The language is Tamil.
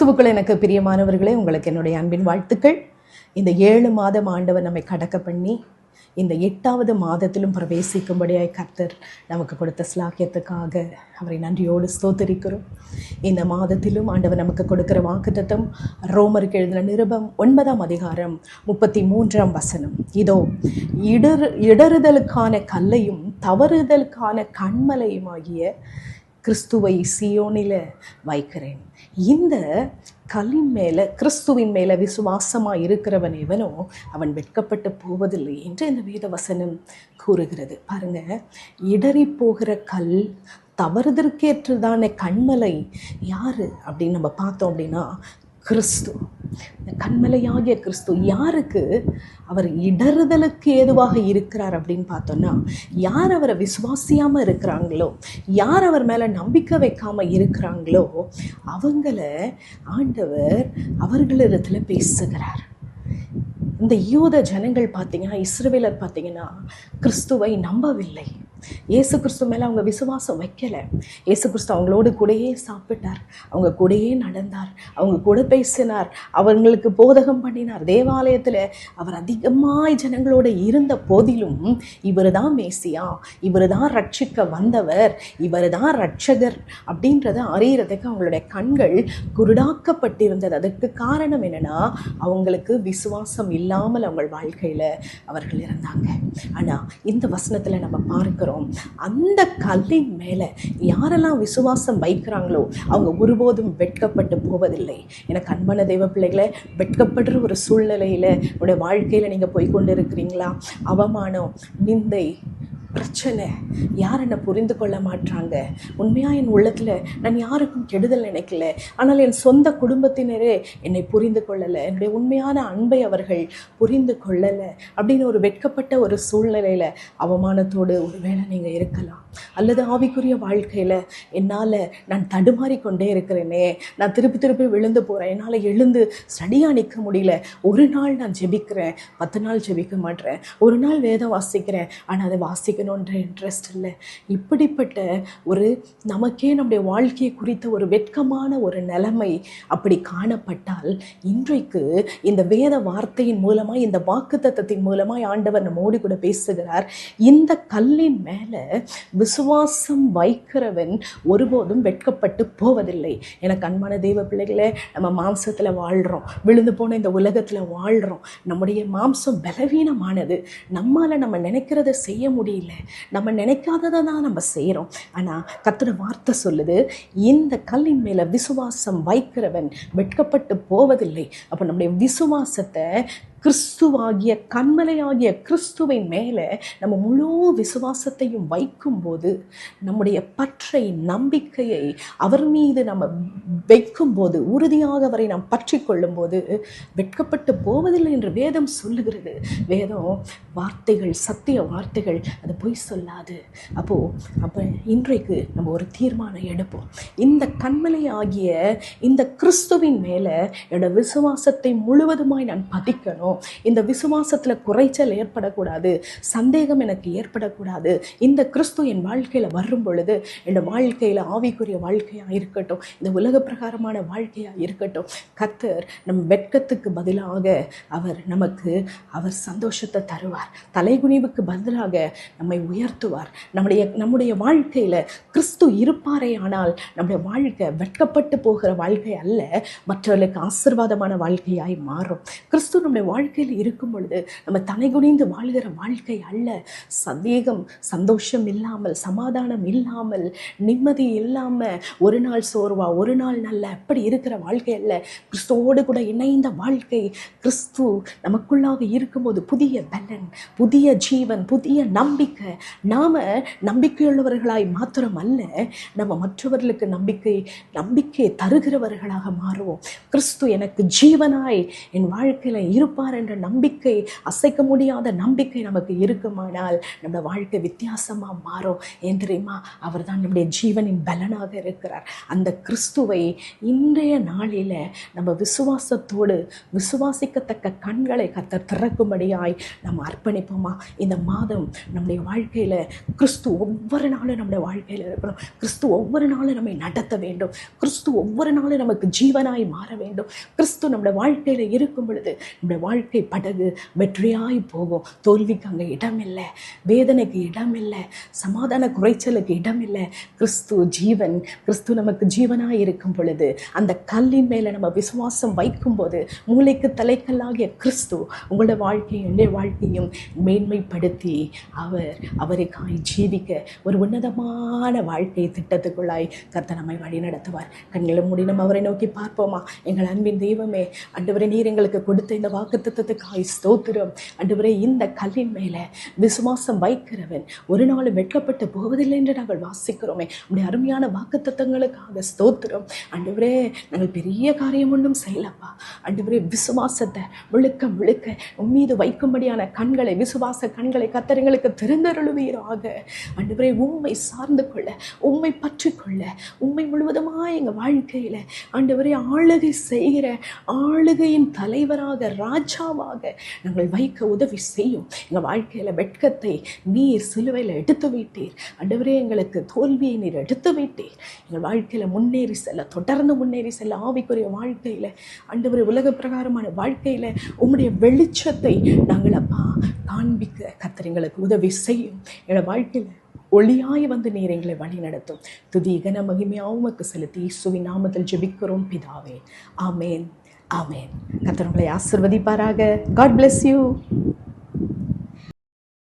கிறிஸ்துவுக்குள் எனக்கு பிரியமானவர்களே, உங்களுக்கு என்னுடைய அன்பின் வாழ்த்துக்கள். இந்த 7 மாதம் ஆண்டவர் நம்மை கடக்க பண்ணி இந்த 8வது மாதத்திலும் பிரவேசிக்கும்படியாய் கர்த்தர் நமக்கு கொடுத்த ஸ்லாக்கியத்துக்காக அவரை நன்றியோடு ஸ்தோத்தரிக்கிறோம். இந்த மாதத்திலும் ஆண்டவர் நமக்கு கொடுக்கிற வாக்குத்தத்தம் ரோமருக்கு எழுதின நிருபம் 9ஆம் அதிகாரம் 33ஆம் வசனம். இதோ இடறுதலுக்கான கல்லையும் தவறுதலுக்கான கண்மலையுமாகிய கிறிஸ்துவை சியோனில் வைக்கிறேன். இந்த கல்லின் மேலே, கிறிஸ்துவின் மேலே விசுவாசமாக இருக்கிறவன் எவனோ அவன் வெட்கப்பட்டு போவதில்லை என்று இந்த வேத வசனம் கூறுகிறது. பாருங்க, இடறி போகிற கல், தவறுதற்கேற்றதான கண்மலை யாரு அப்படின்னு நம்ம பார்த்தோம் அப்படின்னா கிறிஸ்து. இந்த கண்மலையாகிய கிறிஸ்து யாருக்கு அவர் இடறுதலுக்கு ஏதுவாக இருக்கிறார் அப்படின்னு பார்த்தோன்னா, யார் அவரை விசுவாசியாமல் இருக்கிறாங்களோ, யார் அவர் மேலே நம்பிக்கை வைக்காமல் இருக்கிறாங்களோ அவங்கள ஆண்டவர் அவர்களிடத்தில் பேசுகிறார். இந்த யூத ஜனங்கள் பார்த்தீங்கன்னா, இஸ்ரவேலர் பார்த்தீங்கன்னா கிறிஸ்துவை நம்பவில்லை. இயேசு கிறிஸ்து மேலே அவங்க விசுவாசம் வைக்கலை. இயேசு கிறிஸ்து அவங்களோடு கூடயே சாப்பிட்டார், அவங்க கூடயே நடந்தார், அவங்க கூட பேசினார், அவங்களுக்கு போதகம் பண்ணினார். தேவாலயத்தில் அவர் அதிகமாய் ஜனங்களோடு இருந்த போதிலும் இவர் தான் மேசியா, இவர் தான் ரட்சிக்க வந்தவர், இவர் தான் ரட்சகர் அப்படின்றத அறியறதுக்கு அவங்களுடைய கண்கள் குருடாக்கப்பட்டிருந்தது. அதற்கு காரணம் என்னன்னா, அவங்களுக்கு விசுவாசம் இல்லாமல் அவங்க வாழ்க்கையில் அவர்கள் இருந்தாங்க. ஆனால் இந்த வசனத்தில் நம்ம பார்க்கிறோம், அந்த கல்லின் மேலே யாரெல்லாம் விசுவாசம் வைக்கிறாங்களோ அவங்க ஒருபோதும் வெட்கப்பட்டு போவதில்லை. எனக்கு அன்பான தெய்வ பிள்ளைகளை, வெட்கப்படுற ஒரு சூழ்நிலையில் உங்களுடைய வாழ்க்கையில் நீங்கள் போய் கொண்டு இருக்கிறீங்களா? அவமானம், நிந்தை, பிரச்சனை, யார் என்னை புரிந்து கொள்ள மாட்டாங்க, உண்மையாக என் உள்ளத்தில் நான் யாருக்கும் கெடுதல் நினைக்கல, ஆனால் என் சொந்த குடும்பத்தினரே என்னை புரிந்து கொள்ளலை, என்னுடைய உண்மையான அன்பை அவர்கள் புரிந்து கொள்ளலை அப்படின்னு ஒரு வெட்கப்பட்ட ஒரு சூழ்நிலையில் அவமானத்தோடு ஒரு வேளை நீங்கள் இருக்கலாம். அல்லது ஆவிக்குரிய வாழ்க்கையில் என்னால் நான் தடுமாறி கொண்டே இருக்கிறேனே, நான் திருப்பி விழுந்து போகிறேன், என்னால் எழுந்து ஸ்டடியாக நிற்க முடியல, ஒரு நாள் நான் ஜெபிக்கிறேன், 10 நாள் ஜெபிக்க மாட்டேன், ஒரு நாள் வேதம் வாசிக்கிறேன், ஆனால் அதை வாசிக்கணுன்ற இன்ட்ரெஸ்ட் இல்லை. இப்படிப்பட்ட ஒரு நமக்கே நம்முடைய வாழ்க்கையை குறித்த ஒரு வெட்கமான ஒரு நிலைமை அப்படி காணப்பட்டால், இன்றைக்கு இந்த வேத வார்த்தையின் மூலமாய், இந்த வாக்குத்தத்தத்தின் மூலமாய் ஆண்டவர் நம்மோடு கூட பேசுகிறார். இந்த கல்லின் மேலே விசுவாசம் வைக்கிறவன் ஒருபோதும் வெட்கப்பட்டு போவதில்லை. எனக்கு அன்பான தெய்வ பிள்ளைகளே, நம்ம மாம்சத்தில் வாழ்கிறோம், விழுந்து போன இந்த உலகத்தில் வாழ்கிறோம். நம்முடைய மாம்சம் பலவீனமானது, நம்மால் நம்ம நினைக்கிறத செய்ய முடியல, நம்ம நினைக்காததை தான் நம்ம செய்கிறோம். ஆனால் கர்த்தருடைய வார்த்தை சொல்லுது, இந்த கல்லின் மேலே விசுவாசம் வைக்கிறவன் வெட்கப்பட்டு போவதில்லை. அப்போ நம்முடைய விசுவாசத்தை கிறிஸ்துவாகிய கண்மலையாகிய கிறிஸ்துவின் மேலே நம்ம முழு விசுவாசத்தையும் வைக்கும்போது, நம்முடைய பற்றை, நம்பிக்கையை அவர் மீது நம்ம வைக்கும்போது, உறுதியாக அவரை நாம் பற்றி கொள்ளும்போது வெட்கப்பட்டு போவதில்லை என்று வேதம் சொல்லுகிறது. வேதம் வார்த்தைகள், சத்திய வார்த்தைகள், அது பொய் சொல்லாது. அப்போ இன்றைக்கு நம்ம ஒரு தீர்மானம் எடுப்போம். இந்த கண்மலையாகிய இந்த கிறிஸ்துவின் மேலே என்னோட விசுவாசத்தை முழுவதுமாய் நான் பதிக்கணும். இந்த விசுவாசத்தில் குறைச்சல் ஏற்படக்கூடாது, சந்தேகம் எனக்கு ஏற்படக்கூடாது. இந்த கிறிஸ்து என் வாழ்க்கையில் வரும் பொழுது என்னோட வாழ்க்கையில் ஆவிக்குரிய வாழ்க்கையாக இருக்கட்டும், இந்த உலக பிரகாரமான வாழ்க்கையாக இருக்கட்டும், கர்த்தர் நம் வெட்கத்துக்கு பதிலாக நமக்கு அவர் சந்தோஷத்தை தருவார். தலைகுனிவுக்கு பதிலாக நம்மை உயர்த்துவார். நம்முடைய வாழ்க்கையில் கிறிஸ்து இருப்பாரே ஆனால் நம்முடைய வாழ்க்கை வெட்கப்பட்டு போகிற வாழ்க்கை அல்ல, மற்றவர்களுக்கு ஆசீர்வாதமான வாழ்க்கையாய் மாறும். கிறிஸ்து நம்முடைய வாழ்க்கையில் இருக்கும் பொழுது நம்ம தலைகுனிந்து வாழ்கிற வாழ்க்கை அல்ல. சந்தேகம், சந்தோஷம் இல்லாமல், சமாதானம் இல்லாமல், நிம்மதி இல்லாமல், ஒரு நாள் சோர்வா ஒரு நாள் நல்ல அப்படி இருக்கிற வாழ்க்கை அல்ல. கிறிஸ்துவோடு கூட இணைந்த வாழ்க்கை. கிறிஸ்து நமக்குள்ளாக இருக்கும்போது புதிய பலன், புதிய ஜீவன், புதிய நம்பிக்கை. நாம் நம்பிக்கையுள்ளவர்களாய் மாத்திரம் அல்ல, நம்ம மற்றவர்களுக்கு நம்பிக்கை தருகிறவர்களாக மாறுவோம். கிறிஸ்து எனக்கு ஜீவனாய் என் வாழ்க்கையில் இருப்பார் செய்வார் என்ற நம்பிக்கை, அசைக்க முடியாத நம்பிக்கை நமக்கு இருக்குமானால் நம்ம வாழ்க்கை வித்தியாசமாக மாறும். ஏன் தெரியுமா? அவர் தான் நம்முடைய ஜீவனின் பலனாக இருக்கிறார். அந்த கிறிஸ்துவை இன்றைய நாளில் நம்ம விசுவாசத்தோடு விசுவாசிக்கத்தக்க கண்களை கர்த்தர் திறக்கும்படியாய் நம்ம அர்ப்பணிப்போமா? இந்த மாதம் நம்முடைய வாழ்க்கையில் கிறிஸ்து ஒவ்வொரு நாளும் நம்முடைய வாழ்க்கையில் இருக்கணும். கிறிஸ்து ஒவ்வொரு நாளும் நம்மை நடத்த வேண்டும். கிறிஸ்து ஒவ்வொரு நாளும் நமக்கு ஜீவனாய் மாற வேண்டும். கிறிஸ்து நம்முடைய வாழ்க்கையில் இருக்கும் பொழுது நம்முடைய வாழ்க்கை படகு வெற்றியாய் போகும். தோல்விக்கு அங்கே இடம் இல்லை, வேதனைக்கு இடம் இல்லை, சமாதான குறைச்சலுக்கு இடம் இல்லை. கிறிஸ்து ஜீவன். கிறிஸ்து நமக்கு ஜீவனாய் இருக்கும் பொழுது அந்த கல்லின் மேலே நம்ம விசுவாசம் வைக்கும்போது மூளைக்கு தலைக்கல்லாகிய கிறிஸ்து உங்களோட வாழ்க்கையும் என்னுடைய வாழ்க்கையும் மேன்மைப்படுத்தி அவருக்காய் ஜீவிக்க ஒரு உன்னதமான வாழ்க்கை திட்டத்துக்குள்ளாய் கர்த்தர் நம்மை வழி நடத்துவார். கண்களை மூடி நம்ம அவரை நோக்கி பார்ப்போமா? எங்கள் அன்பின் தெய்வமே, ஆண்டவரே, நீர் எங்களுக்கு கொடுத்த இந்த வாக்குத்தத்தத்துக்காய் ஸ்தோத்திரம். ஆண்டவரே, இந்த கல்லின் மேலே விசுவாசம் வைக்கிறவன் ஒரு நாள் வெட்கப்பட்டு போவதில்லை என்று நாங்கள் வாசிக்கிறோமே. உடைய அருமையான வாக்குத்தத்தங்களுக்காக ஸ்தோத்திரம். ஆண்டவரே, நாங்கள் பெரிய காரியம் ஒன்றும் செய்யலப்பா. ஆண்டவரே, விசுவாசத்தை முழுக்க முழுக்க உம்மீது வைக்கும்படியான கண்களை, விசுவாச கண்களை கர்த்தர் எங்களுக்கு திறந்தருளுவீராக. ஆண்டவரே, உம்மை சார்ந்து கொள்ள, உம்மை பற்றி கொள்ள, உம்மை முழுவதுமாக எங்கள் வாழ்க்கையில் ஆண்டவரே ஆளுகை செய்கிற ஆளுகையின் தலைவராக, ராஜாவாக நாங்கள் வைக்க உதவி செய்யும். எங்கள் வாழ்க்கையில் வெட்கத்தை நீர் சிலுவையில் எடுத்து விட்டீர். ஆண்டவரே, எங்களுக்கு தோல்வியை நீர் எடுத்து விட்டீர். எங்கள் வாழ்க்கையில் முன்னேறி செல்ல, தொடர்ந்து முன்னேறி செல்ல, ஆவிக்குரிய வாழ்க்கையில் ஆண்டவரே, உலக பிரகாரமான வாழ்க்கையில் உம்முடைய வெளிச்சத்தை நாங்கள் அப்பா காண்பிக்க கர்த்தர் எங்களுக்கு உதவி செய்யும். எங்கள் வாழ்க்கையில் ஒளியாய் வந்து நீர் எங்களை வழி நடத்தும். துதி கன மகிமையாக உமக்கு செலுத்தி இயேசுவின் நாமத்தில் ஜெபிக்கிறோம் பிதாவே. ஆமேன், ஆமேன். கர்த்தர் உங்களை ஆசீர்வதிப்பாராக. God bless you.